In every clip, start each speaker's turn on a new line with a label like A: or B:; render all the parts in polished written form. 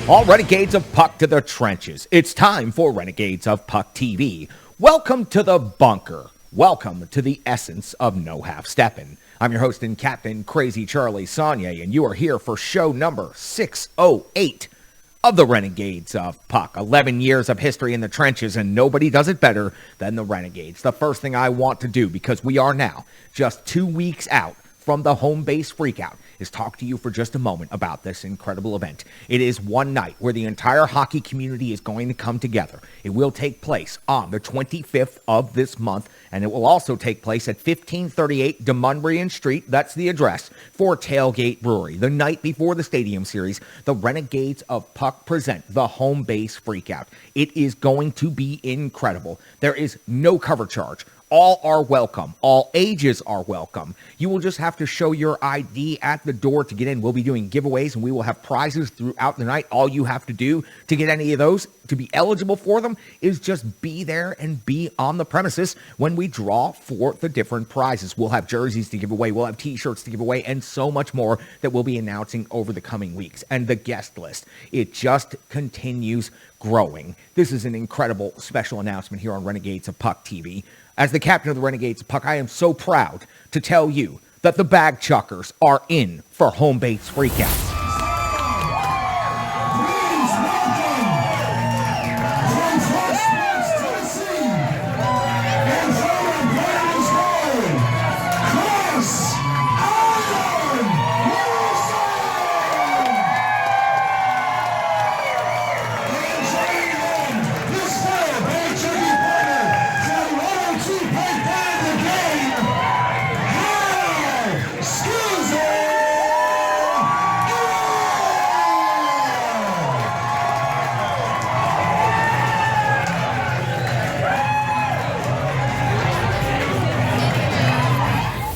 A: All Renegades of Puck to the trenches. It's time for Renegades of Puck TV. Welcome to the bunker. Welcome to the essence of no half-steppin'. I'm your host and captain, Crazy Charlie Saunier, and you are here for show number 608 of the Renegades of Puck. 11 years of history in the trenches, and nobody does it better than the Renegades. The first thing I want to do, because we are now just 2 weeks out from the home base freakout, is talk to you for just a moment about this incredible event. It is one night where the entire hockey community is going to come together. It will take place on the 25th of this month, and it will also take place at 1538 Demunbrian Street. That's the address for Tailgate Brewery. The night before the Stadium Series, the Renegades of Puck present the home base freakout. It is going to be incredible. There is no cover charge. All are welcome. All ages are welcome. You will just have to show your ID at the door to get in. We'll be doing giveaways, and we will have prizes throughout the night. All you have to do to get any of those, to be eligible for them, is just be there and be on the premises when we draw for the different prizes. We'll have jerseys to give away. We'll have t-shirts to give away, and so much more that we'll be announcing over the coming weeks. And the guest list, it just continues growing. This is an incredible special announcement here on Renegades of Puck TV. As the captain of the Renegades of Puck, I am so proud to tell you that the Bag Chuckers are in for home base freakouts.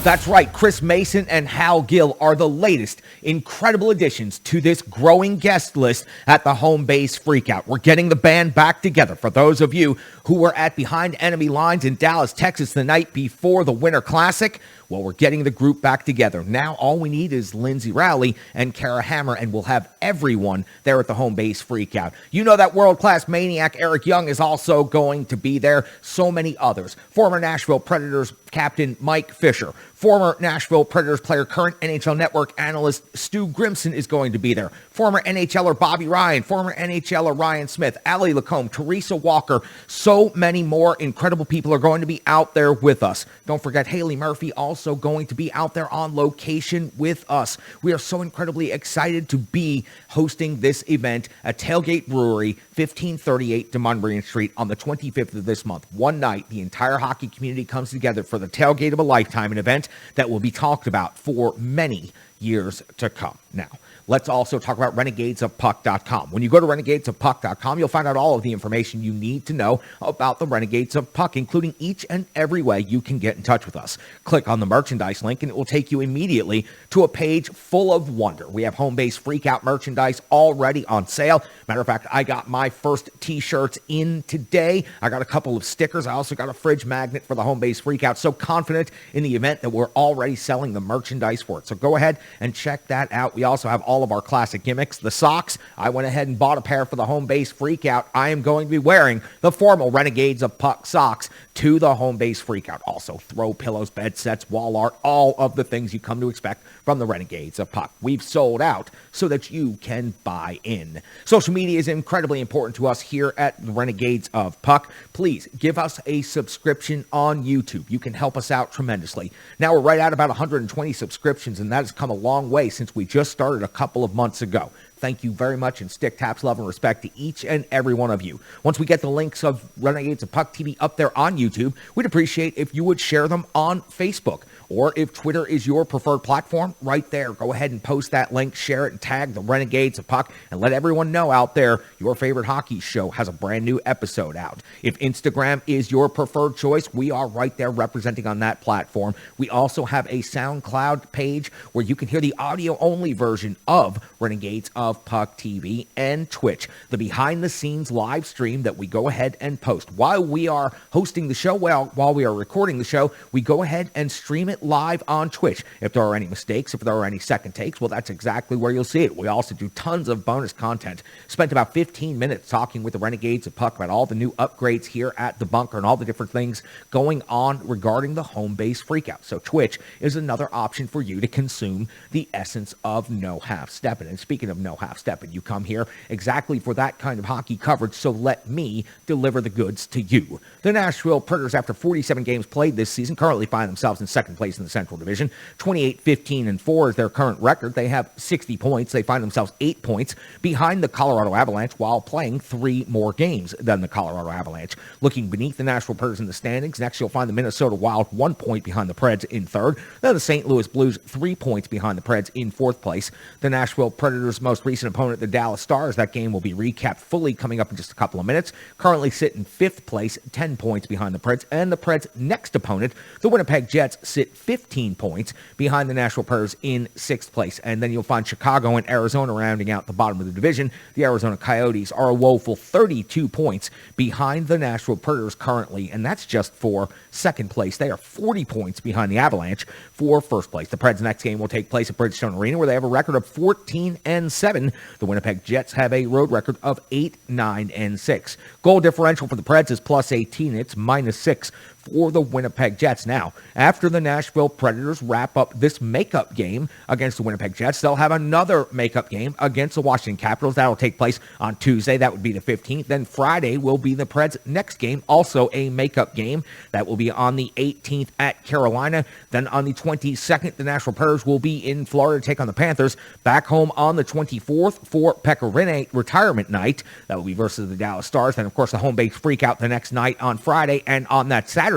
A: That's right, Chris Mason and Hal Gill are the latest incredible additions to this growing guest list at the home base freakout. We're getting the band back together. For those of you who were at Behind Enemy Lines in Dallas, Texas the night before the Winter Classic, well, we're getting the group back together. Now all we need is Lindsay Rowley and Kara Hammer, and we'll have everyone there at the home base freakout. You know that world-class maniac Eric Young is also going to be there. So many others. Former Nashville Predators captain Mike Fisher. Former Nashville Predators player, current NHL Network analyst Stu Grimson is going to be there. Former NHLer Bobby Ryan, former NHLer Ryan Smith, Allie Lacombe, Teresa Walker, so many more incredible people are going to be out there with us. Don't forget Haley Murphy also going to be out there on location with us. We are so incredibly excited to be hosting this event at Tailgate Brewery, 1538 Demunbrian Street on the 25th of this month. One night, the entire hockey community comes together for the tailgate of a lifetime, an event that will be talked about for many years to come. Now, let's also talk about renegadesofpuck.com. When you go to renegadesofpuck.com, you'll find out all of the information you need to know about the Renegades of Puck, including each and every way you can get in touch with us. Click on the merchandise link, and it will take you immediately to a page full of wonder. We have home base freakout merchandise already on sale. Matter of fact, I got my first t-shirts in today. I got a couple of stickers. I also got a fridge magnet for the home base freakout. So confident in the event that we're already selling the merchandise for it. So go ahead and check that out. We also have all of our classic gimmicks. The socks, I went ahead and bought a pair for the home base freakout. I am going to be wearing the formal Renegades of Puck socks to the home base freakout. Also, throw pillows, bed sets, wall art, all of the things you come to expect from the Renegades of Puck. We've sold out so that you can buy in. Social media is incredibly important to us here at the Renegades of Puck. Please give us a subscription on YouTube. You can help us out tremendously. Now we're right at about 120 subscriptions, and that has come a long way since we just started a couple of months ago. Thank you very much, and stick taps, love, and respect to each and every one of you. Once we get the links of Renegades of Puck TV up there on YouTube, we'd appreciate if you would share them on Facebook. Or if Twitter is your preferred platform, right there, go ahead and post that link, share it, and tag the Renegades of Puck, and let everyone know out there your favorite hockey show has a brand new episode out. If Instagram is your preferred choice, we are right there representing on that platform. We also have a SoundCloud page where you can hear the audio-only version of Renegades of Puck TV, and Twitch, the behind-the-scenes live stream that we go ahead and post. While we are hosting the show, while we are recording the show, we go ahead and stream it it live on Twitch. If there are any mistakes, if there are any second takes, well, that's exactly where you'll see it. We also do tons of bonus content. Spent about 15 minutes talking with the Renegades of Puck about all the new upgrades here at the bunker and all the different things going on regarding the home base freakout. So Twitch is another option for you to consume the essence of no half stepping. And speaking of no half stepping, you come here exactly for that kind of hockey coverage, so let me deliver the goods to you. The Nashville Predators, after 47 games played this season, currently find themselves in second place in the Central Division. 28-15-4 is their current record. They have 60 points. They find themselves 8 points behind the Colorado Avalanche while playing 3 more games than the Colorado Avalanche. Looking beneath the Nashville Predators in the standings, next you'll find the Minnesota Wild 1 point behind the Preds in third. Then the St. Louis Blues 3 points behind the Preds in fourth place. The Nashville Predators' most recent opponent, the Dallas Stars, that game will be recapped fully coming up in just a couple of minutes. Currently sit in fifth place, 10 points behind the Preds. And the Preds' next opponent, the Winnipeg Jets, sit 15 points behind the Nashville Predators in sixth place. And then you'll find Chicago and Arizona rounding out the bottom of the division. The Arizona Coyotes are a woeful 32 points behind the Nashville Predators currently, and that's just for second place. They are 40 points behind the Avalanche for first place. The Preds' next game will take place at Bridgestone Arena, where they have a record of 14-7. The Winnipeg Jets have a road record of 8-9-6. Goal differential for the Preds is plus 18. It's minus 6 for the Winnipeg Jets. Now, after the Nashville Predators wrap up this makeup game against the Winnipeg Jets, they'll have another makeup game against the Washington Capitals. That'll take place on Tuesday. That would be the 15th. Then Friday will be the Preds' next game, also a makeup game. That will be on the 18th at Carolina. Then on the 22nd, the Nashville Predators will be in Florida to take on the Panthers. Back home on the 24th for Pekka Rinne retirement night. That will be versus the Dallas Stars. And, of course, the home base freakout the next night on Friday. And on that Saturday,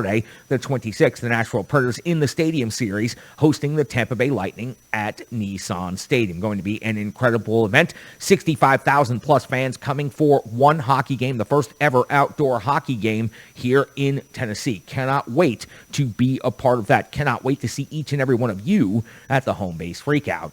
A: the 26th, the Nashville Predators in the Stadium Series hosting the Tampa Bay Lightning at Nissan Stadium. Going to be an incredible event. 65,000 plus fans coming for one hockey game, the first ever outdoor hockey game here in Tennessee. Cannot wait to be a part of that. Cannot wait to see each and every one of you at the home base freakout.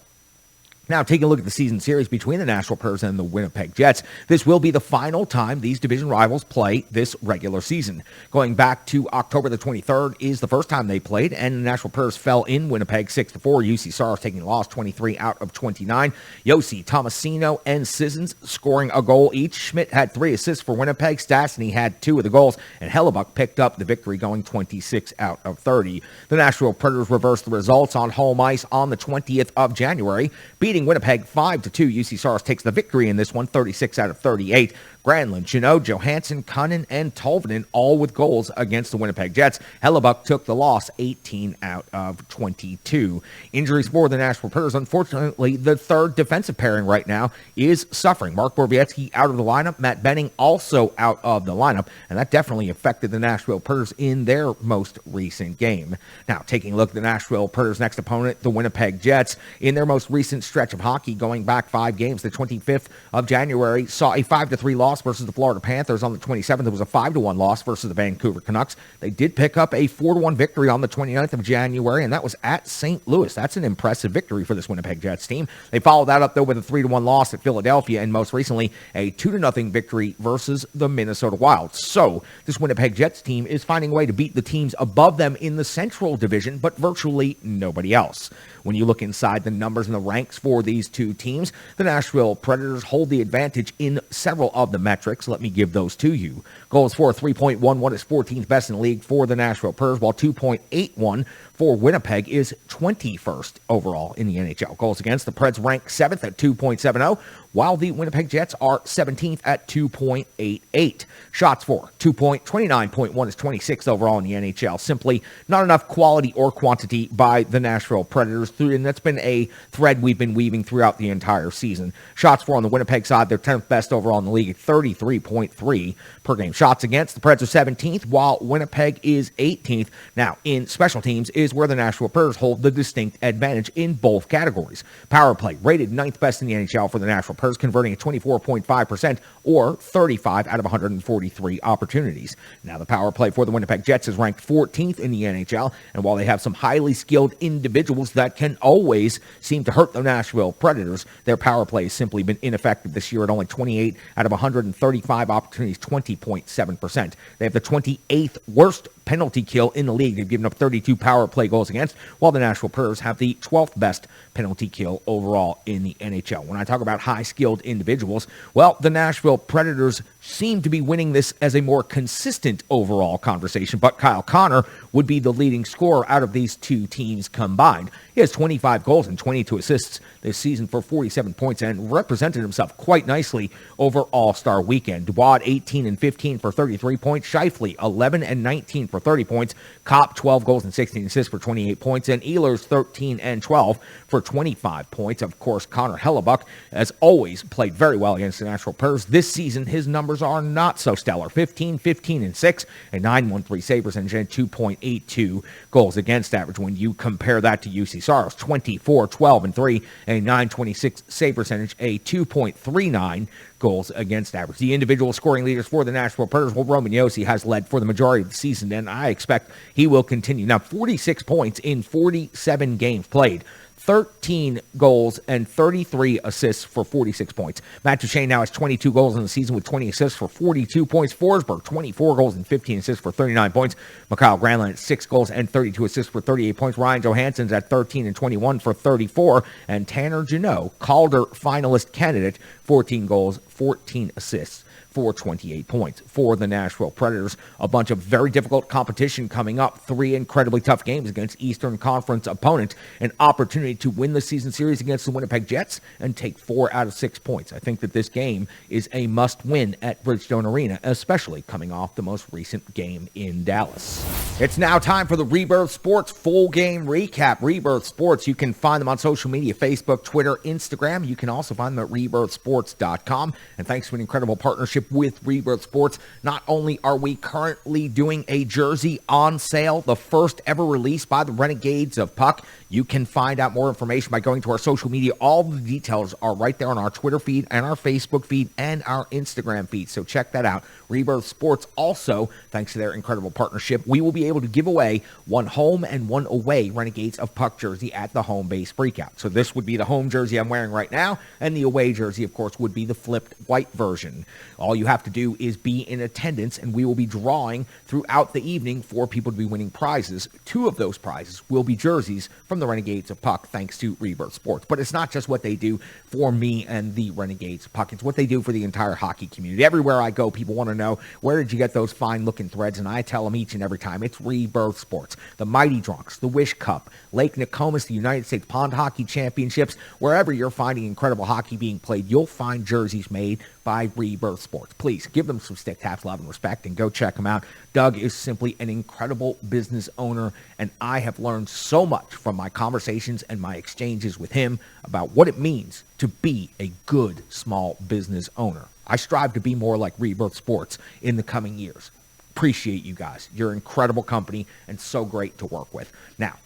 A: Now, taking a look at the season series between the Nashville Predators and the Winnipeg Jets, this will be the final time these division rivals play this regular season. Going back to October the 23rd is the first time they played, and the Nashville Predators fell in Winnipeg 6-4. UC Saros taking the loss 23 out of 29. Yossi, Tomasino, and Sissons scoring a goal each. Schmidt had 3 assists for Winnipeg. Stastny had 2 of the goals, and Hellebuck picked up the victory going 26 out of 30. The Nashville Predators reversed the results on home ice on the 20th of January, beating Winnipeg 5-2. UC Saros takes the victory in this one, 36 out of 38. Granlund, Jeannot, Johansson, Cunnin, and Tolvanen all with goals against the Winnipeg Jets. Hellebuck took the loss, 18 out of 22. Injuries for the Nashville Predators. Unfortunately, the third defensive pairing right now is suffering. Mark Borowiecki out of the lineup. Matt Benning also out of the lineup, and that definitely affected the Nashville Predators in their most recent game. Now, taking a look at the Nashville Predators' next opponent, the Winnipeg Jets, in their most recent stretch of hockey going back 5 games. The 25th of January saw a 5-3 loss versus the Florida Panthers. On the 27th, it was a 5-1 loss versus the Vancouver Canucks. They did pick up a 4-1 victory on the 29th of January, and that was at St. Louis. That's an impressive victory for this Winnipeg Jets team. They followed that up, though, with a 3-1 loss at Philadelphia, and most recently, a 2-0 victory versus the Minnesota Wild. So, this Winnipeg Jets team is finding a way to beat the teams above them in the Central Division, but virtually nobody else. When you look inside the numbers and the ranks for these two teams, the Nashville Predators hold the advantage in several of the metrics. Let me give those to you. Goals for 3.11 is 14th best in the league for the Nashville Predators, while 2.81 for Winnipeg is 21st overall in the NHL. Goals against, the Preds rank 7th at 2.70, while the Winnipeg Jets are 17th at 2.88. Shots for 29.1 is 26th overall in the NHL. Simply not enough quality or quantity by the Nashville Predators, and that's been a thread we've been weaving throughout the entire season. Shots for on the Winnipeg side, they're 10th best overall in the league at 33.3 per game. Shots against, the Preds are 17th, while Winnipeg is 18th. Now, in special teams is where the Nashville Predators hold the distinct advantage in both categories. Power play, rated 9th best in the NHL for the Nashville Predators, converting at 24.5% or 35 out of 143 opportunities. Now, the power play for the Winnipeg Jets is ranked 14th in the NHL, and while they have some highly skilled individuals that can always seem to hurt the Nashville Predators, their power play has simply been ineffective this year at only 28 out of 135 opportunities, 20.7%. They have the 28th worst penalty kill in the league. They've given up 32 power play goals against, while the Nashville Predators have the 12th best penalty kill overall in the NHL. When I talk about high-skilled individuals, well, the Nashville Predators seem to be winning this as a more consistent overall conversation, but Kyle Connor would be the leading scorer out of these two teams combined. He has 25 goals and 22 assists this season for 47 points and represented himself quite nicely over All-Star Weekend. Dubois 18 and 15 for 33 points. Scheifele 11 and 19 for 30 points. Kopp 12 goals and 16 assists for 28 points. And Ehlers 13 and 12 for 25 points. Of course, Connor Hellebuck, as always, played very well against the Nashville Predators. This season, his numbers are not so stellar. 15, 15, and 6, a 9.13 save percentage, and 2.82 goals against average. When you compare that to UC Saros, 24, 12, and 3, a 9.26 save percentage, a 2.39 goals against average. The individual scoring leaders for the Nashville Predators, well, Roman Josi has led for the majority of the season, and I expect he will continue. Now, 46 points in 47 games played. 13 goals and 33 assists for 46 points. Matt Duchene now has 22 goals in the season with 20 assists for 42 points. Forsberg, 24 goals and 15 assists for 39 points. Mikael Granlund at 6 goals and 32 assists for 38 points. Ryan Johansson's at 13 and 21 for 34. And Tanner Jeannot, Calder finalist candidate, 14 goals, 14 assists for 28 points. For the Nashville Predators, a bunch of very difficult competition coming up. 3 incredibly tough games against Eastern Conference opponents. An opportunity to win the season series against the Winnipeg Jets and take 4 out of 6 points. I think that this game is a must-win at Bridgestone Arena, especially coming off the most recent game in Dallas. It's now time for the Rebirth Sports full game recap. Rebirth Sports, you can find them on social media, Facebook, Twitter, Instagram. You can also find them at rebirthsports.com. And thanks to an incredible partnership with Rebirth Sports, not only are we currently doing a jersey on sale, the first ever released by the Renegades of Puck. You can find out more information by going to our social media. All the details are right there on our Twitter feed and our Facebook feed and our Instagram feed. So check that out. Rebirth Sports also, thanks to their incredible partnership, we will be able to give away one home and one away Renegades of Puck jersey at the home base freakout. So this would be the home jersey I'm wearing right now, and the away jersey, of course, would be the flipped white version. All you have to do is be in attendance, and we will be drawing throughout the evening for people to be winning prizes. 2 of those prizes will be jerseys from the Renegades of Puck, thanks to Rebirth Sports. But it's not just what they do for me and the Renegades of Puck. It's what they do for the entire hockey community. Everywhere I go, people want to know, where did you get those fine-looking threads? And I tell them each and every time, it's Rebirth Sports. The Mighty Drunks, the Wish Cup, Lake Nokomis, the United States Pond Hockey Championships. Wherever you're finding incredible hockey being played, you'll find jerseys made by Rebirth Sports. Please give them some stick taps, love, and respect, and go check them out. Doug is simply an incredible business owner, and I have learned so much from my conversations and my exchanges with him about what it means to be a good small business owner. I strive to be more like Rebirth Sports in the coming years. Appreciate you guys. You're an incredible company and so great to work with. Now,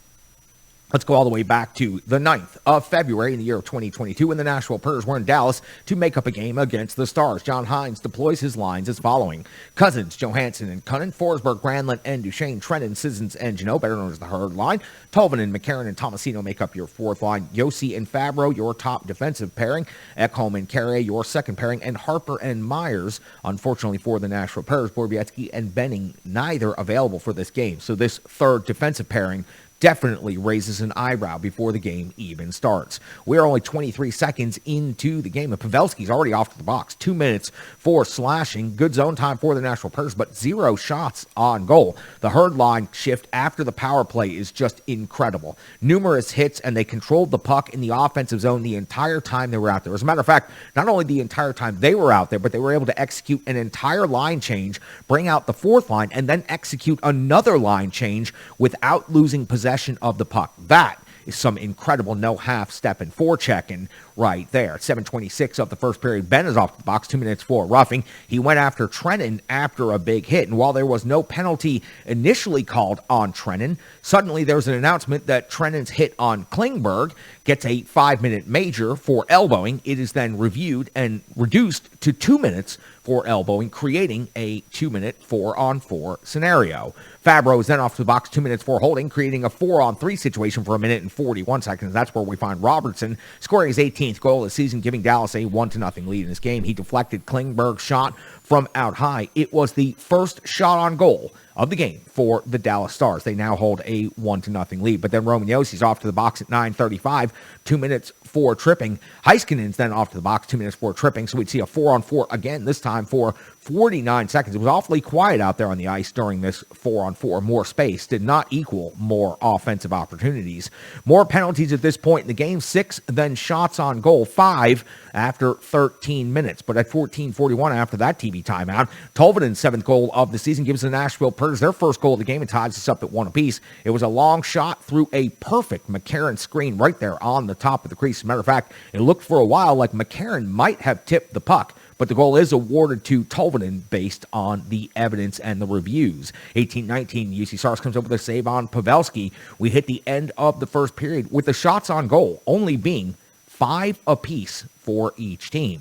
A: let's go all the way back to the 9th of February in the year of 2022 when the Nashville Predators were in Dallas to make up a game against the Stars. John Hines deploys his lines as following: Cousins, Johansson, and Cunnin, Forsberg, Granlund, and Duchene, Trenton, Sissons, and Jeannot, better known as the Herd line. Tolvanen, McCarron, and Tomasino make up your 4th line. Josi and Fabro, your top defensive pairing. Ekholm and Carrier, your 2nd pairing. And Harper and Myers, unfortunately for the Nashville Predators, Borowiecki and Benning, neither available for this game. So this 3rd defensive pairing definitely raises an eyebrow before the game even starts. We're only 23 seconds into the game, and Pavelski's already off to the box. 2 minutes for slashing. Good zone time for the Nashville Predators, but 0 shots on goal. The Herd line shift after the power play is just incredible. Numerous hits, and they controlled the puck in the offensive zone the entire time they were out there. As a matter of fact, not only the entire time they were out there, but they were able to execute an entire line change, bring out the 4th line, and then execute another line change without losing possession of the puck. That is some incredible no half-step and forechecking right there. At 7:26 of the first period, Ben is off the box, 2 minutes for roughing. He went after Trenton after a big hit, and while there was no penalty initially called on Trenton, suddenly there was an announcement that Trenton's hit on Klingberg gets a 5-minute major for elbowing. It is then reviewed and reduced to 2 minutes for elbowing, creating a 2-minute 4-on-4 scenario. Fabro is then off to the box, 2 minutes for holding, creating a 4-on-3 situation for 1 minute and 41 seconds. That's where we find Robertson scoring his 18th goal of the season, giving Dallas a 1-0 lead in this game. He deflected Klingberg's shot from out high. It was the first shot on goal of the game for the Dallas Stars. They now hold a 1-0 lead. But then Roman Yossi's off to the box at 9:35, 2 minutes for tripping. Heiskanen's then off to the box, 2 minutes for tripping. So we'd see a 4-on-4 again, this time for 49 seconds. It was awfully quiet out there on the ice during this 4-on-4. More space did not equal more offensive opportunities. More penalties at this point in the game, 6 then shots on goal, 5 after 13 minutes. But at 14:41 after that TV timeout, Tolvanen's 7th goal of the season gives the Nashville Predators their first goal of the game and ties us up at 1 apiece. It was a long shot through a perfect McCarron screen right there on the top of the crease. As a matter of fact, it looked for a while like McCarron might have tipped the puck, but the goal is awarded to Tolvanen based on the evidence and the reviews. 18-19, UC Stars comes up with a save on Pavelski. We hit the end of the first period with the shots on goal only being 5 apiece for each team.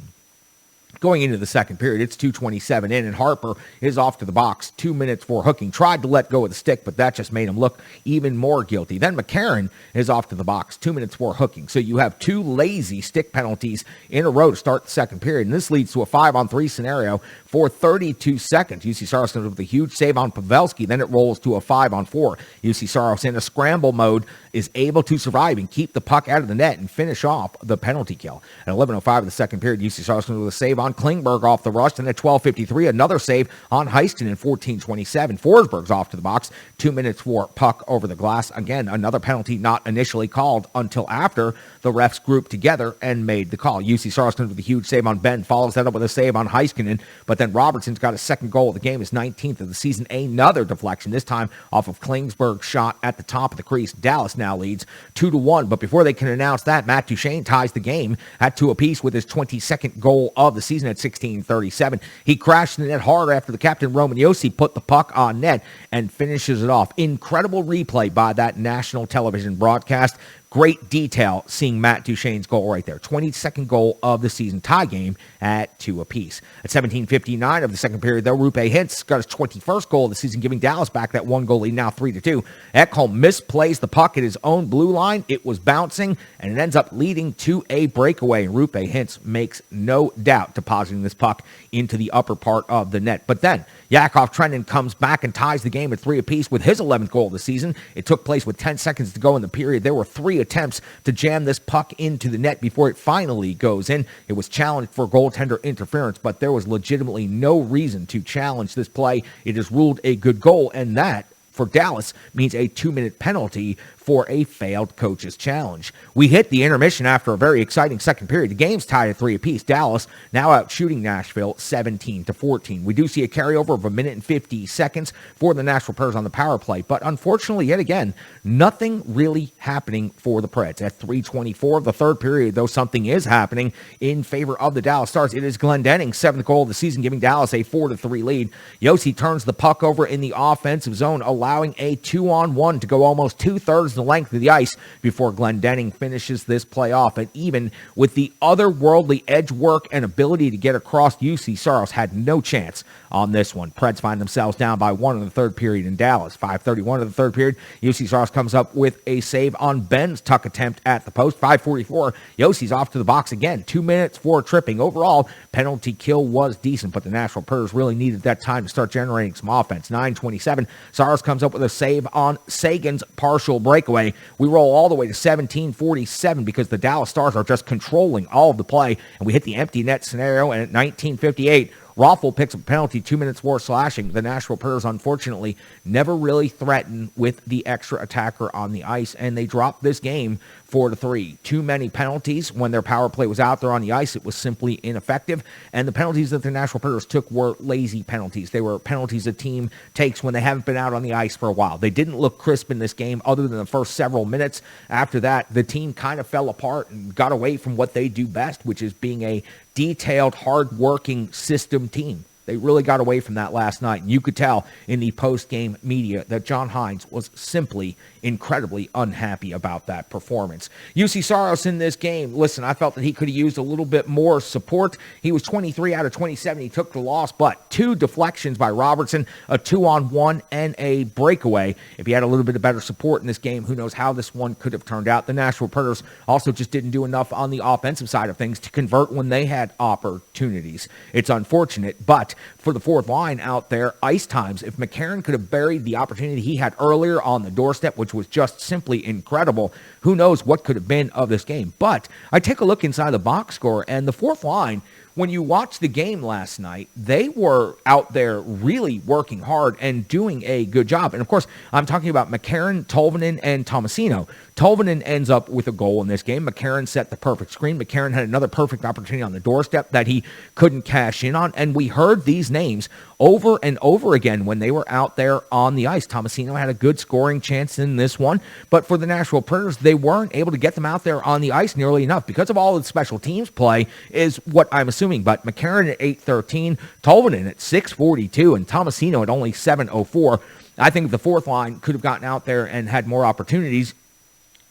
A: Going into the second period, it's 2:27 in, and Harper is off to the box, 2 minutes for hooking. Tried to let go of the stick, but that just made him look even more guilty. Then McCarron is off to the box, 2 minutes for hooking. So you have 2 lazy stick penalties in a row to start the second period, and this leads to a 5-on-3 scenario for 32 seconds. UC Saros comes with a huge save on Pavelski. Then it rolls to a 5-on-4. UC Saros in a scramble mode is able to survive and keep the puck out of the net and finish off the penalty kill. At 11:05 of the second period, UC Saros comes with a save on Klingberg off the rush. And at 12:53, another save on Heiston in 14:27. Forsberg's off to the box, 2 minutes for puck over the glass. Again, another penalty not initially called until after the refs grouped together and made the call. UC Saros comes with a huge save on Ben, follows that up with a save on Heiskanen, but then Robertson's got a second goal of the game, his 19th of the season. Another deflection, this time off of Klingberg's shot at the top of the crease. Dallas now leads 2-1, but before they can announce that, Matt Duchene ties the game at 2 apiece with his 22nd goal of the season at 16:37. He crashed the net hard after the captain Roman Josi put the puck on net and finishes it off. Incredible replay by that national television broadcast. Great detail seeing Matt Duchene's goal right there. 22nd goal of the season, tie game at 2 apiece. At 17:59 of the second period, though, Rupe Hintz got his 21st goal of the season, giving Dallas back that 1 goal lead, now 3-2. Ekholm misplays the puck at his own blue line. It was bouncing, and it ends up leading to a breakaway. And Rupe Hintz makes no doubt depositing this puck into the upper part of the net. But then Yakov Trenin comes back and ties the game at 3 apiece with his 11th goal of the season. It took place with 10 seconds to go in the period. There were 3 attempts to jam this puck into the net before it finally goes in. It was challenged for goaltender interference, but there was legitimately no reason to challenge this play. It is ruled a good goal, and that, for Dallas, means a 2-minute penalty for a failed coach's challenge. We hit the intermission after a very exciting second period. The game's tied at 3 apiece. Dallas now out shooting Nashville 17-14. We do see a carryover of 1 minute and 50 seconds for the Nashville Predators on the power play, but unfortunately, yet again, nothing really happening for the Preds. At 3:24 of the third period, though, something is happening in favor of the Dallas Stars. It is Glendening's 7th goal of the season, giving Dallas a 4-3 lead. Josi turns the puck over in the offensive zone, allowing a 2-on-1 to go almost 2/3 the length of the ice before Glendening finishes this play off. And even with the otherworldly edge work and ability to get across, UC Saros had no chance on this one. Preds find themselves down by 1 in the third period in Dallas. 5:31 of the third period, UC Saros comes up with a save on Ben's tuck attempt at the post. 5:44, Yossi's off to the box again. 2 minutes for tripping. Overall, penalty kill was decent, but the Nashville Predators really needed that time to start generating some offense. 9:27, Saros comes up with a save on Sagan's partial breakaway. We roll all the way to 17:47 because the Dallas Stars are just controlling all of the play, and we hit the empty net scenario, and at 19:58, Raffle picks up a penalty, 2 minutes for slashing. The Nashville Predators, unfortunately, never really threatened with the extra attacker on the ice, and they dropped this game 4-3. Too many penalties. When their power play was out there on the ice, it was simply ineffective, and the penalties that the Nashville Predators took were lazy penalties. They were penalties a team takes when they haven't been out on the ice for a while. They didn't look crisp in this game other than the first several minutes. After that, the team kind of fell apart and got away from what they do best, which is being a detailed, hard-working system team. They really got away from that last night, and you could tell in the post-game media that John Hines was simply incredibly unhappy about that performance. UC Saros in this game, listen, I felt that he could have used a little bit more support. He was 23 out of 27. He took the loss, but 2 deflections by Robertson, a 2-on-1, and a breakaway. If he had a little bit of better support in this game, who knows how this one could have turned out. The Nashville Predators also just didn't do enough on the offensive side of things to convert when they had opportunities. It's unfortunate, but for the fourth line out there, ice times, if McCarron could have buried the opportunity he had earlier on the doorstep, which was just simply incredible, who knows what could have been of this game. But I take a look inside the box score, and the fourth line, when you watch the game last night, they were out there really working hard and doing a good job. And of course, I'm talking about McCarron, Tolvanen, and Tomasino. Tolvanen ends up with a goal in this game. McCarron set the perfect screen. McCarron had another perfect opportunity on the doorstep that he couldn't cash in on. And we heard these names over and over again when they were out there on the ice. Tomasino had a good scoring chance in this one. But for the Nashville Predators, they weren't able to get them out there on the ice nearly enough because of all the special teams play is what I'm assuming. But McCarron at 8:13, Tolvanen at 6:42, and Tomasino at only 7:04. I think if the fourth line could have gotten out there and had more opportunities,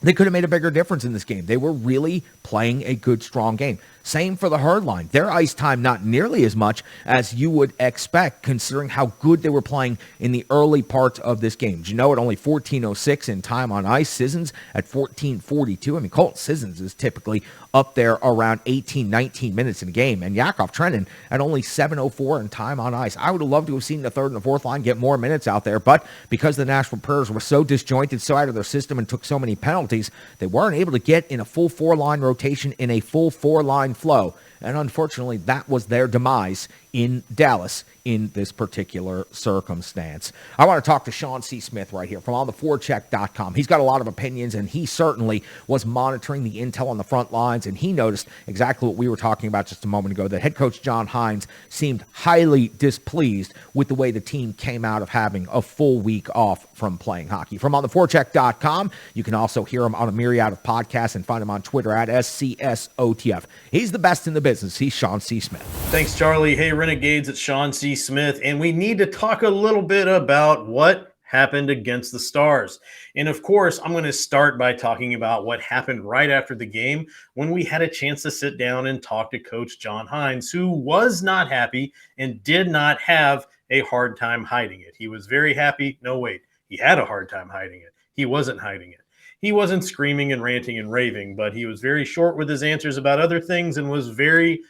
A: they could have made a bigger difference in this game. They were really playing a good, strong game. Same for the Herd line. Their ice time not nearly as much as you would expect, considering how good they were playing in the early parts of this game. Jeannot at only 14:06 in time on ice. Sissons at 14:42. I mean, Colton Sissons is typically up there around 18, 19 minutes in a game. And Yakov Trenin at only 7:04 in time on ice. I would have loved to have seen the third and the fourth line get more minutes out there, but because the Nashville Predators were so disjointed, so out of their system, and took so many penalties, they weren't able to get in a full 4-line rotation in a full 4-line flow. And unfortunately, that was their demise in Dallas in this particular circumstance. I want to talk to Sean C. Smith right here from ontheforecheck.com. He's got a lot of opinions, and he certainly was monitoring the intel on the front lines, and he noticed exactly what we were talking about just a moment ago, that head coach John Hynes seemed highly displeased with the way the team came out of having a full week off from playing hockey. From ontheforecheck.com, you can also hear him on a myriad of podcasts and find him on Twitter at SCSOTF. He's the best in the business. He's Sean C. Smith.
B: Thanks, Charlie. Hey, Renegades, it's Sean C. Smith, and we need to talk a little bit about what happened against the Stars. And of course, I'm going to start by talking about what happened right after the game when we had a chance to sit down and talk to Coach John Hynes, who was not happy and did not have a hard time hiding it. He was very happy. No, wait, he had a hard time hiding it. He wasn't hiding it. He wasn't screaming and ranting and raving, but he was very short with his answers about other things and was very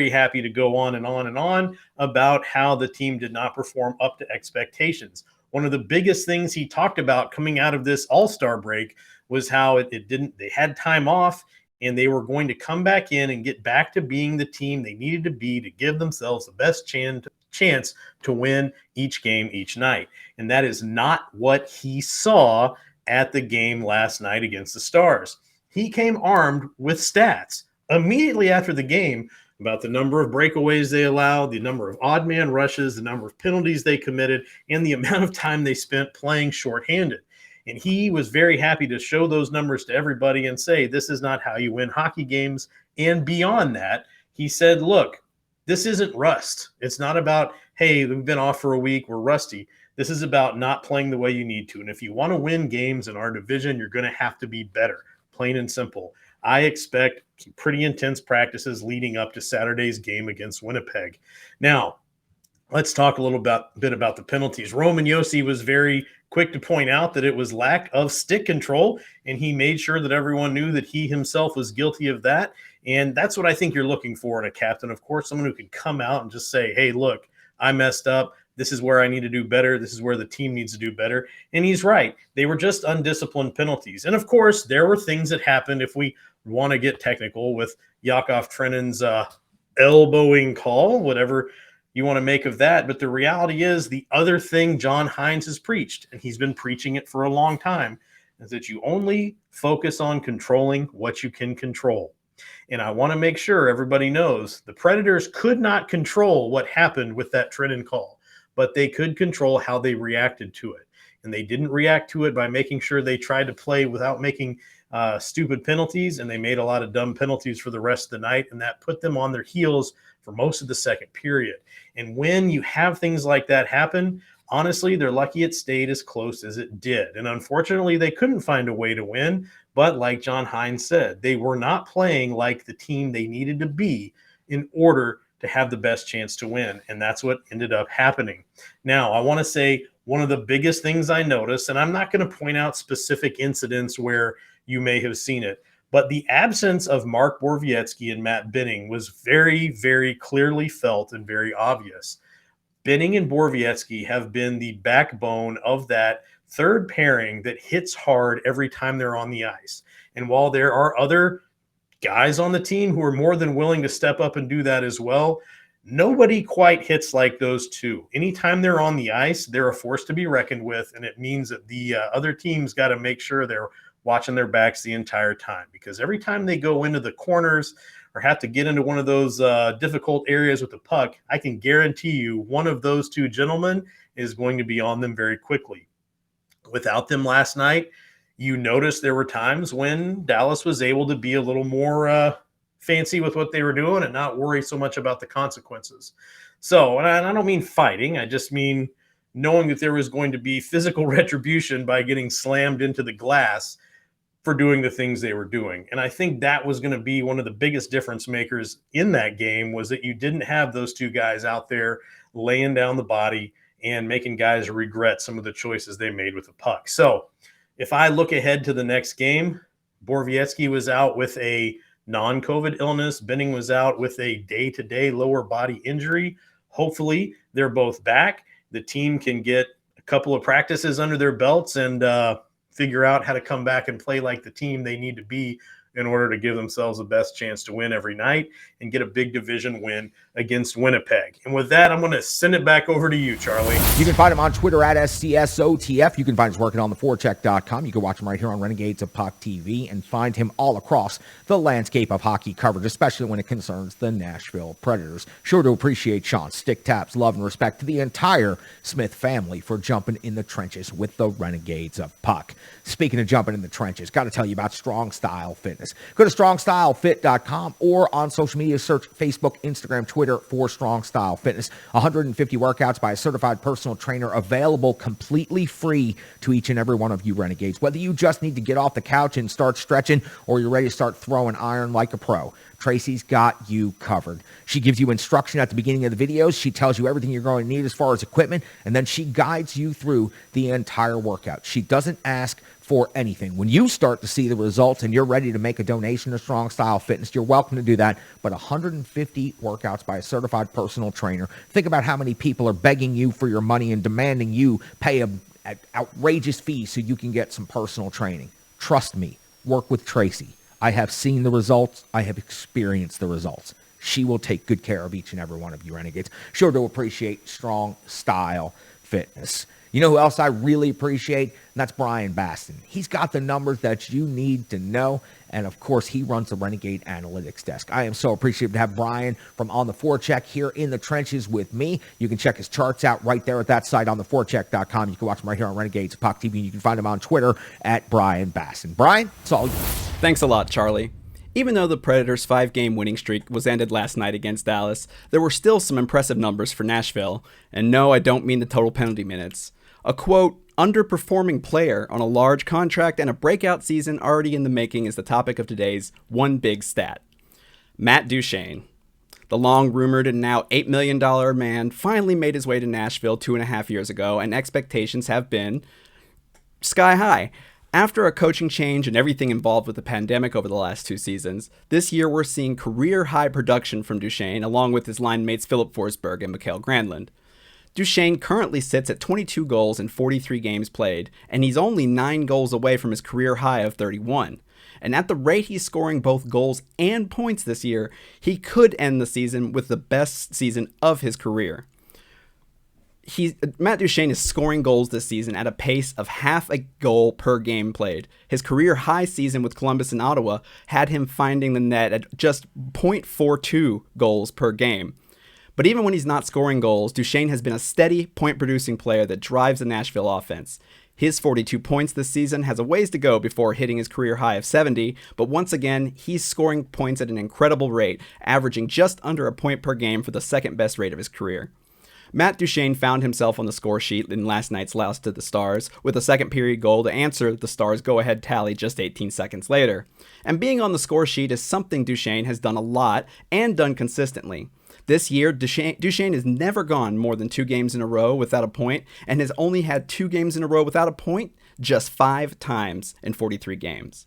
B: happy to go on and on and on about how the team did not perform up to expectations. One of the biggest things he talked about coming out of this All-Star break was how they had time off and they were going to come back in and get back to being the team they needed to be to give themselves the best chance to win each game each night. And that is not what he saw at the game last night against the Stars. He came armed with stats immediately after the game about the number of breakaways they allowed, the number of odd man rushes, the number of penalties they committed, and the amount of time they spent playing shorthanded. And he was very happy to show those numbers to everybody and say, this is not how you win hockey games. And beyond that, he said, look, this isn't rust. It's not about, hey, we've been off for a week, we're rusty. This is about not playing the way you need to. And if you want to win games in our division, you're going to have to be better, plain and simple. I expect some pretty intense practices leading up to Saturday's game against Winnipeg. Now, let's talk a little bit about the penalties. Roman Josi was very quick to point out that it was lack of stick control, and he made sure that everyone knew that he himself was guilty of that. And that's what I think you're looking for in a captain. Of course, someone who can come out and just say, hey, look, I messed up. This is where I need to do better. This is where the team needs to do better. And he's right. They were just undisciplined penalties. And, of course, there were things that happened, if we want to get technical, with Yakov Trenin's elbowing call, whatever you want to make of that. But the reality is the other thing John Hynes has preached, and he's been preaching it for a long time, is that you only focus on controlling what you can control. And I want to make sure everybody knows the Predators could not control what happened with that Trenin call, but they could control how they reacted to it. And they didn't react to it by making sure they tried to play without making stupid penalties, and they made a lot of dumb penalties for the rest of the night, and that put them on their heels for most of the second period. And when you have things like that happen, Honestly, they're lucky it stayed as close as it did. And unfortunately, they couldn't find a way to win. But like John Hines said, they were not playing like the team they needed to be in order to have the best chance to win. And that's what ended up happening. Now, I want to say one of the biggest things I noticed, and I'm not going to point out specific incidents where you may have seen it, but the absence of Mark Borowiecki and Matt Benning was very, very clearly felt and very obvious. Benning and Borowiecki have been the backbone of that third pairing that hits hard every time they're on the ice. And while there are other guys on the team who are more than willing to step up and do that as well, nobody quite hits like those two. Anytime they're on the ice, they're a force to be reckoned with, and it means that the other team's got to make sure they're watching their backs the entire time, because every time they go into the corners or have to get into one of those difficult areas with the puck, I can guarantee you one of those two gentlemen is going to be on them very quickly. Without them last night, you notice there were times when Dallas was able to be a little more fancy with what they were doing and not worry so much about the consequences. So, and I don't mean fighting, I just mean knowing that there was going to be physical retribution by getting slammed into the glass for doing the things they were doing. And I think that was going to be one of the biggest difference makers in that game, was that you didn't have those two guys out there laying down the body and making guys regret some of the choices they made with the puck. So if I look ahead to the next game, Borowiecki was out with a non-COVID illness. Benning was out with a day-to-day lower body injury. Hopefully they're both back. The team can get a couple of practices under their belts and figure out how to come back and play like the team they need to be in order to give themselves the best chance to win every night and get a big division win against Winnipeg. And with that, I'm going to send it back over to you, Charlie.
A: You can find him on Twitter at SCSOTF. You can find us working on theforecheck.com. You can watch him right here on Renegades of Puck TV and find him all across the landscape of hockey coverage, especially when it concerns the Nashville Predators. Sure to appreciate Sean's stick taps, love, and respect to the entire Smith family for jumping in the trenches with the Renegades of Puck. Speaking of jumping in the trenches, got to tell you about Strong Style Fitness. Go to strongstylefit.com or on social media, search Facebook, Instagram, Twitter for Strong Style Fitness. 150 workouts by a certified personal trainer available completely free to each and every one of you Renegades. Whether you just need to get off the couch and start stretching or you're ready to start throwing iron like a pro, Tracy's got you covered. She gives you instruction at the beginning of the videos. She tells you everything you're going to need as far as equipment, and then she guides you through the entire workout. She doesn't ask for anything. When you start to see the results and you're ready to make a donation to Strong Style Fitness, you're welcome to do that. But 150 workouts by a certified personal trainer. Think about how many people are begging you for your money and demanding you pay an outrageous fee so you can get some personal training. Trust me, work with Tracy. I have seen the results. I have experienced the results. She will take good care of each and every one of you Renegades. Sure to appreciate Strong Style Fitness. You know who else I really appreciate? And that's Brian Baston. He's got the numbers that you need to know. And of course, he runs the Renegade Analytics Desk. I am so appreciative to have Brian from On the Forecheck here in the trenches with me. You can check his charts out right there at that site on theforecheck.com. You can watch him right here on Renegades of Puck TV. And you can find him on Twitter at Brian Baston. Brian, it's all yours.
C: Thanks a lot, Charlie. Even though the Predators' 5-game winning streak was ended last night against Dallas, there were still some impressive numbers for Nashville. And no, I don't mean the total penalty minutes. A quote, underperforming player on a large contract and a breakout season already in the making is the topic of today's one big stat. Matt Duchene, the long-rumored and now $8 million man, finally made his way to Nashville 2.5 years ago, and expectations have been sky high. After a coaching change and everything involved with the pandemic over the last 2 seasons, this year we're seeing career-high production from Duchene, along with his line mates Philip Forsberg and Mikael Granlund. Duchene currently sits at 22 goals in 43 games played, and he's only 9 goals away from his career high of 31. And at the rate he's scoring both goals and points this year, he could end the season with the best season of his career. Matt Duchene is scoring goals this season at a pace of half a goal per game played. His career high season with Columbus and Ottawa had him finding the net at just .42 goals per game. But even when he's not scoring goals, Duchene has been a steady point-producing player that drives the Nashville offense. His 42 points this season has a ways to go before hitting his career high of 70, but once again, he's scoring points at an incredible rate, averaging just under a point per game for the second best rate of his career. Matt Duchene found himself on the score sheet in last night's loss to the Stars with a second period goal to answer the Stars' go-ahead tally just 18 seconds later. And being on the score sheet is something Duchene has done a lot and done consistently. This year, Duchene has never gone more than 2 games in a row without a point and has only had 2 games in a row without a point just 5 times in 43 games.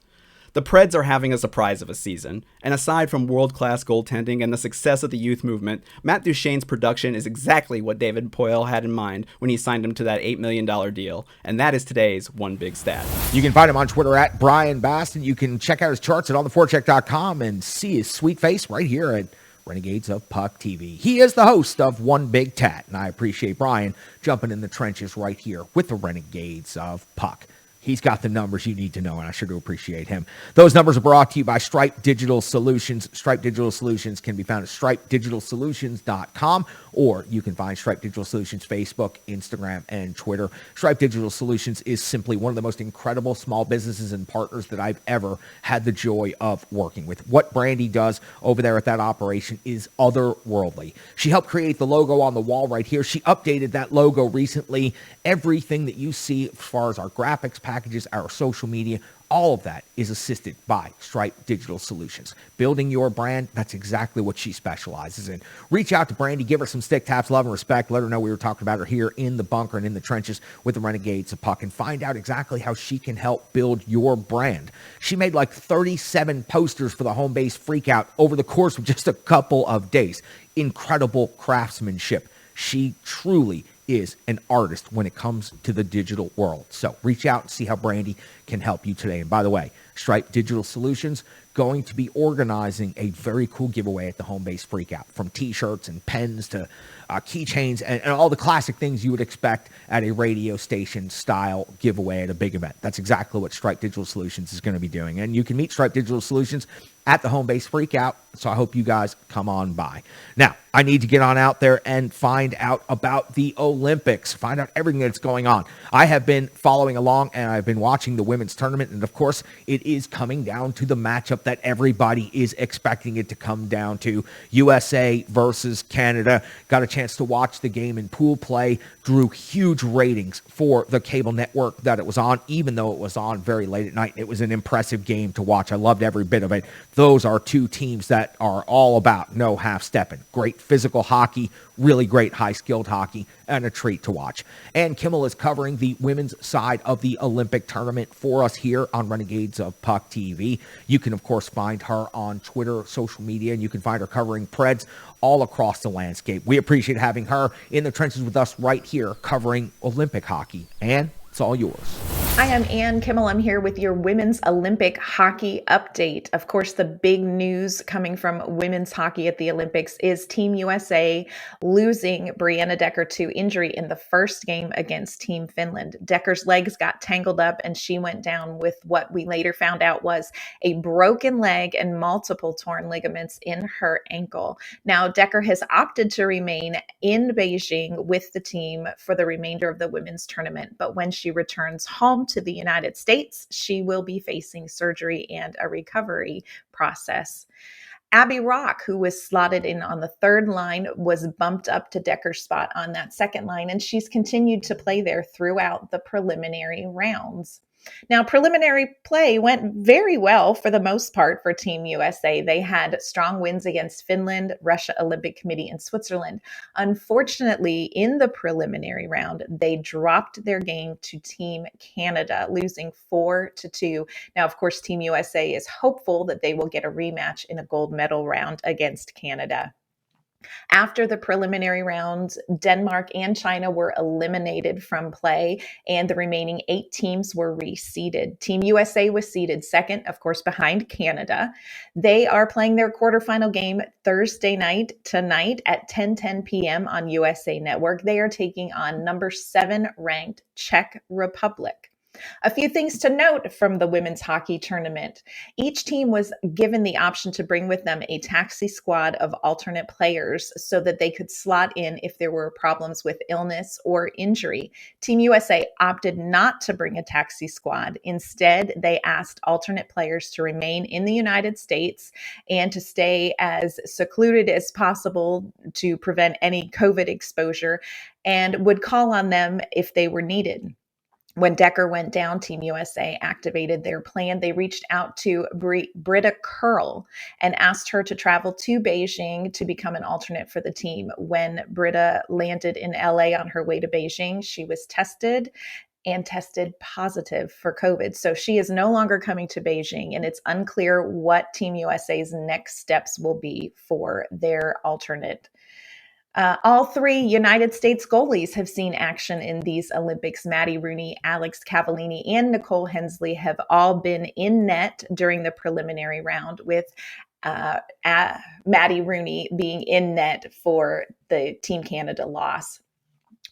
C: The Preds are having a surprise of a season, and aside from world-class goaltending and the success of the youth movement, Matt Duchene's production is exactly what David Poile had in mind when he signed him to that $8 million deal, and that is today's one big stat.
A: You can find him on Twitter at Brian Bast, and you can check out his charts at ontheforecheck.com and see his sweet face right here at Renegades of Puck TV. He is the host of One Big Tat, and I appreciate Brian jumping in the trenches right here with the Renegades of Puck. He's got the numbers you need to know, and I sure do appreciate him. Those numbers are brought to you by Stripe Digital Solutions. Stripe Digital Solutions can be found at stripedigitalsolutions.com, or you can find Stripe Digital Solutions Facebook, Instagram, and Twitter. Stripe Digital Solutions is simply one of the most incredible small businesses and partners that I've ever had the joy of working with. What Brandy does over there at that operation is otherworldly. She helped create the logo on the wall right here. She updated that logo recently. Everything that you see as far as our graphics packages, our social media, all of that is assisted by Stripe Digital Solutions. Building your brand, that's exactly what she specializes in. Reach out to Brandy, give her some stick taps, love and respect. Let her know we were talking about her here in the bunker and in the trenches with the Renegades of Puck, and find out exactly how she can help build your brand. She made like 37 posters for the home base freakout over the course of just a couple of days. Incredible craftsmanship. She truly is an artist when it comes to the digital world. So reach out and see how Brandy can help you today. And by the way, Stripe Digital Solutions going to be organizing a very cool giveaway at the Home Base Freakout, from t-shirts and pens to keychains and all the classic things you would expect at a radio station style giveaway at a big event. That's exactly what Stripe Digital Solutions is going to be doing. And you can meet Stripe Digital Solutions at the Home Base Freakout, so I hope you guys come on by. Now, I need to get on out there and find out about the Olympics, find out everything that's going on. I have been following along, and I've been watching the women's tournament, and of course, it is coming down to the matchup that everybody is expecting it to come down to. USA versus Canada. Got a chance to watch the game in pool play, drew huge ratings for the cable network that it was on, even though it was on very late at night. It was an impressive game to watch. I loved every bit of it. Those are two teams that are all about no half-stepping. Great physical hockey, really great high-skilled hockey, and a treat to watch. And Kimmel is covering the women's side of the Olympic tournament for us here on Renegades of Puck TV. You can, of course, find her on Twitter, social media, and you can find her covering Preds all across the landscape. We appreciate having her in the trenches with us right here covering Olympic hockey. And it's all yours.
D: Hi, I'm Ann Kimmel. I'm here with your Women's Olympic Hockey Update. Of course, the big news coming from women's hockey at the Olympics is Team USA losing Brianna Decker to injury in the first game against Team Finland. Decker's legs got tangled up and she went down with what we later found out was a broken leg and multiple torn ligaments in her ankle. Now, Decker has opted to remain in Beijing with the team for the remainder of the women's tournament, but when she returns home to the United States, she will be facing surgery and a recovery process. Abby Rock, who was slotted in on the third line, was bumped up to Decker's spot on that second line, and she's continued to play there throughout the preliminary rounds. Now, preliminary play went very well for the most part for Team USA. They had strong wins against Finland, Russia Olympic Committee, and Switzerland. Unfortunately, in the preliminary round, they dropped their game to Team Canada, losing 4-2. Now, of course, Team USA is hopeful that they will get a rematch in a gold medal round against Canada. After the preliminary rounds, Denmark and China were eliminated from play, and the remaining 8 teams were reseeded. Team USA was seeded second, of course, behind Canada. They are playing their quarterfinal game Thursday night tonight at 10:10 p.m. on USA Network. They are taking on number 7 ranked Czech Republic. A few things to note from the women's hockey tournament. Each team was given the option to bring with them a taxi squad of alternate players so that they could slot in if there were problems with illness or injury. Team USA opted not to bring a taxi squad. Instead, they asked alternate players to remain in the United States and to stay as secluded as possible to prevent any COVID exposure, and would call on them if they were needed. When Decker went down, Team USA activated their plan. They reached out to Britta Curl and asked her to travel to Beijing to become an alternate for the team. When Britta landed in LA on her way to Beijing, she was tested positive for COVID. So she is no longer coming to Beijing, and it's unclear what Team USA's next steps will be for their alternate. All three United States goalies have seen action in these Olympics. Maddie Rooney, Alex Cavallini, and Nicole Hensley have all been in net during the preliminary round, with Maddie Rooney being in net for the Team Canada loss.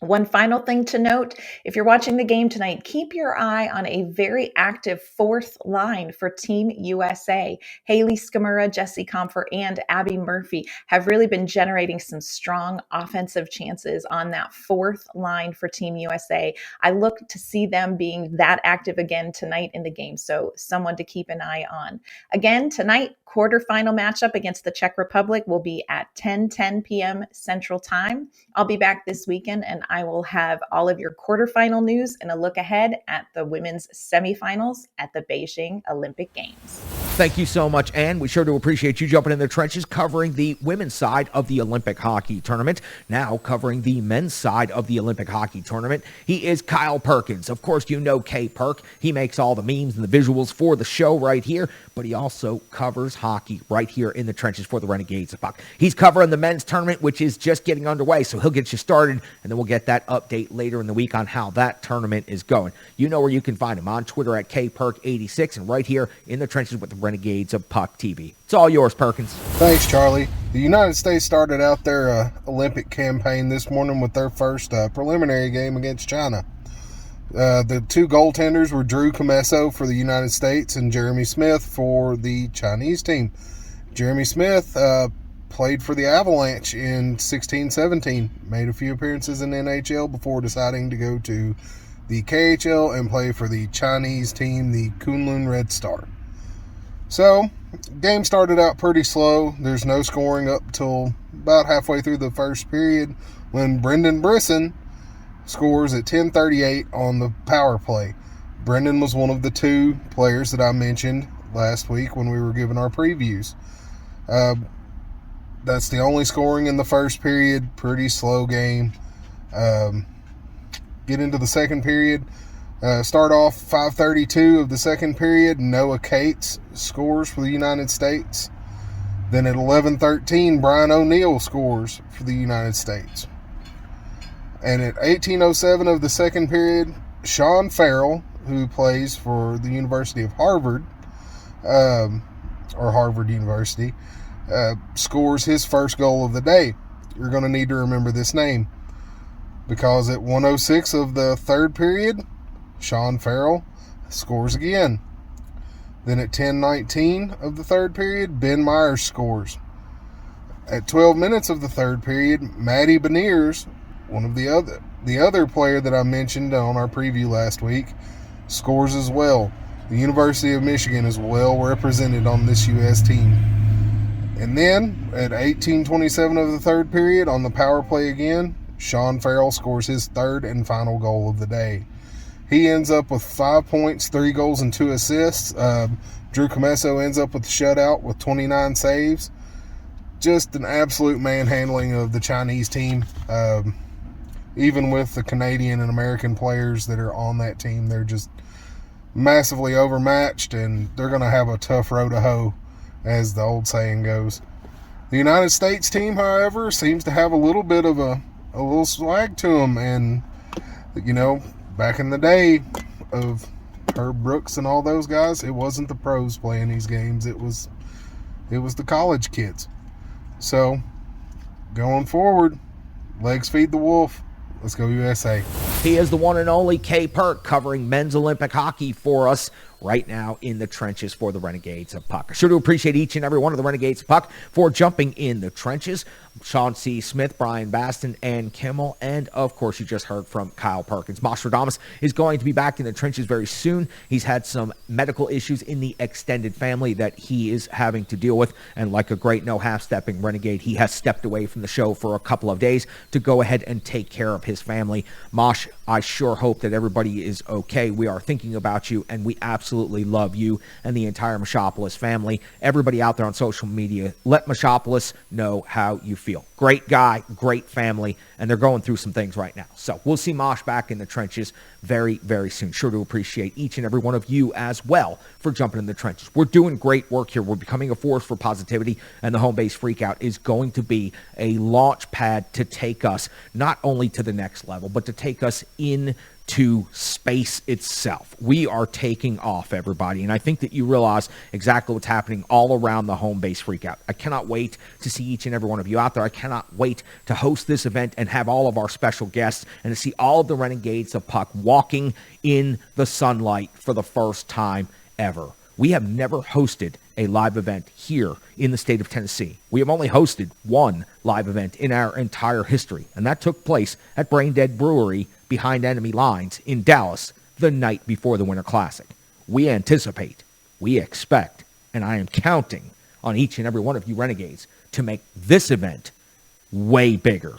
D: One final thing to note, if you're watching the game tonight, keep your eye on a very active fourth line for Team USA. Haley Skamura, Jessie Comfer, and Abby Murphy have really been generating some strong offensive chances on that fourth line for Team USA. I look to see them being that active again tonight in the game, so someone to keep an eye on. Again, tonight, quarterfinal matchup against the Czech Republic will be at 10 p.m. Central Time. I'll be back this weekend, and I will have all of your quarterfinal news and a look ahead at the women's semifinals at the Beijing Olympic Games.
A: Thank you so much, Ann. We sure do appreciate you jumping in the trenches covering the women's side of the Olympic hockey tournament. Now covering the men's side of the Olympic hockey tournament, he is Kyle Perkins. Of course, you know K-Perk. He makes all the memes and the visuals for the show right here, but he also covers hockey right here in the trenches for the Renegades of Puck. He's covering the men's tournament, which is just getting underway, so he'll get you started, and then we'll get that update later in the week on how that tournament is going. You know where you can find him on Twitter at KPerk86 and right here in the trenches with the Renegades of Puck TV. It's all yours, Perkins.
E: Thanks, Charlie. The United States started out their Olympic campaign this morning with their first preliminary game against China. The two goaltenders were Drew Commesso for the United States and Jeremy Smith for the Chinese team. Jeremy Smith played for the Avalanche in 16-17, made a few appearances in the NHL before deciding to go to the KHL and play for the Chinese team, the Kunlun Red Star. So, game started out pretty slow. There's no scoring up till about halfway through the first period when Brendan Brisson scores at 10:38 on the power play. Brendan was one of the two players that I mentioned last week when we were giving our previews. That's the only scoring in the first period. Pretty slow game. Get into the second period. Start off 5:32 of the second period. Noah Cates scores for the United States. Then at 11:13, Brian O'Neill scores for the United States. And at 18:07 of the second period, Sean Farrell, who plays for the University of Harvard, or Harvard University, scores his first goal of the day. You're going to need to remember this name, because at 1:06 of the third period, Sean Farrell scores again. Then at 10:19 of the third period, Ben Myers scores. At 12 minutes of the third period, Maddie Beniers, one of the other player that I mentioned on our preview last week, scores as well. The University of Michigan is well represented on this U.S. team. And then at 18:27 of the third period, on the power play again, Sean Farrell scores his third and final goal of the day. He ends up with 5 points, 3 goals, and 2 assists. Drew Commesso ends up with the shutout with 29 saves. Just an absolute manhandling of the Chinese team. Even with the Canadian and American players that are on that team, they're just massively overmatched, and they're going to have a tough row to hoe, as the old saying goes. The United States team, however, seems to have a little bit of a little swag to them, and, you know, back in the day of Herb Brooks and all those guys, it wasn't the pros playing these games. It was the college kids. So, going forward, legs feed the wolf. Let's go USA.
A: He is the one and only K. Perk, covering men's Olympic hockey for us right now in the trenches for the Renegades of Puck. I sure do appreciate each and every one of the Renegades of Puck for jumping in the trenches. Sean C. Smith, Brian Baston, and Kimmel, and of course you just heard from Kyle Perkins. Mostradamus is going to be back in the trenches very soon. He's had some medical issues in the extended family that he is having to deal with, and like a great no half-stepping renegade, he has stepped away from the show for a couple of days to go ahead and take care of his family. Mosh, I sure hope that everybody is okay. We are thinking about you, and we absolutely love you and the entire Mashopolis family. Everybody out there on social media, let Mashopolis know how you feel. Great guy, great family, and they're going through some things right now. So we'll see Mosh back in the trenches very, very soon. Sure to appreciate each and every one of you as well for jumping in the trenches. We're doing great work here. We're becoming a force for positivity, and the Home Base Freakout is going to be a launch pad to take us not only to the next level, but to take us into space itself. We are taking off, everybody, and I think that you realize exactly what's happening all around the Home Base Freakout. I cannot wait to see each and every one of you out there. I cannot wait to host this event and have all of our special guests and to see all of the Renegades of Puck walking in the sunlight for the first time ever. We have never hosted a live event here in the state of Tennessee. We have only hosted one live event in our entire history, and that took place at Brain Dead Brewery behind enemy lines in Dallas the night before the Winter Classic. We anticipate, we expect, and I am counting on each and every one of you Renegades to make this event way bigger.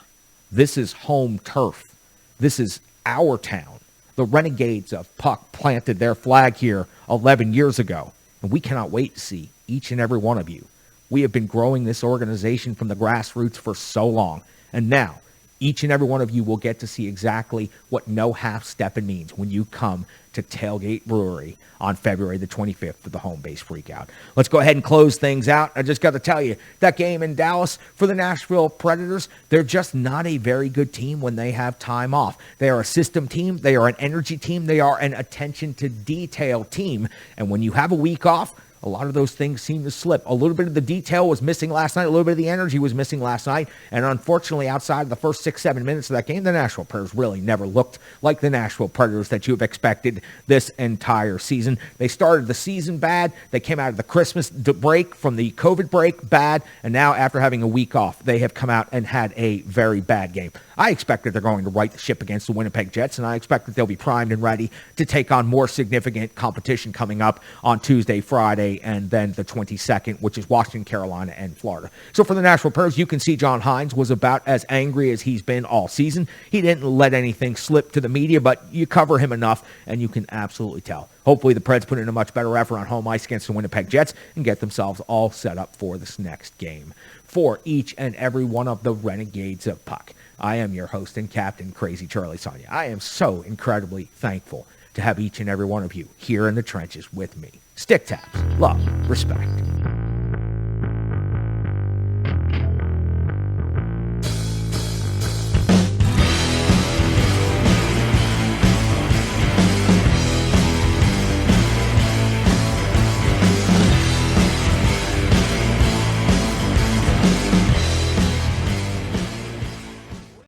A: This is home turf. This is our town. The Renegades of Puck planted their flag here 11 years ago, and we cannot wait to see each and every one of you. We have been growing this organization from the grassroots for so long, and now each and every one of you will get to see exactly what no half-stepping means when you come to Tailgate Brewery on February the 25th for the Home Base Freakout. Let's go ahead and close things out. I just got to tell you, that game in Dallas for the Nashville Predators, they're just not a very good team when they have time off. They are a system team. They are an energy team. They are an attention to detail team. And when you have a week off, a lot of those things seem to slip. A little bit of the detail was missing last night. A little bit of the energy was missing last night. And unfortunately, outside of the first 6-7 minutes of that game, the Nashville Predators really never looked like the Nashville Predators that you have expected this entire season. They started the season bad. They came out of the Christmas break from the COVID break bad. And now, after having a week off, they have come out and had a very bad game. I expect that they're going to right the ship against the Winnipeg Jets, and I expect that they'll be primed and ready to take on more significant competition coming up on Tuesday, Friday, and then the 22nd, which is Washington, Carolina, and Florida. So for the Nashville Predators, you can see John Hines was about as angry as he's been all season. He didn't let anything slip to the media, but you cover him enough, and you can absolutely tell. Hopefully the Preds put in a much better effort on home ice against the Winnipeg Jets and get themselves all set up for this next game. For each and every one of the Renegades of Puck, I am your host and captain, Crazy Charlie Saunier. I am so incredibly thankful to have each and every one of you here in the trenches with me. Stick taps, love, respect.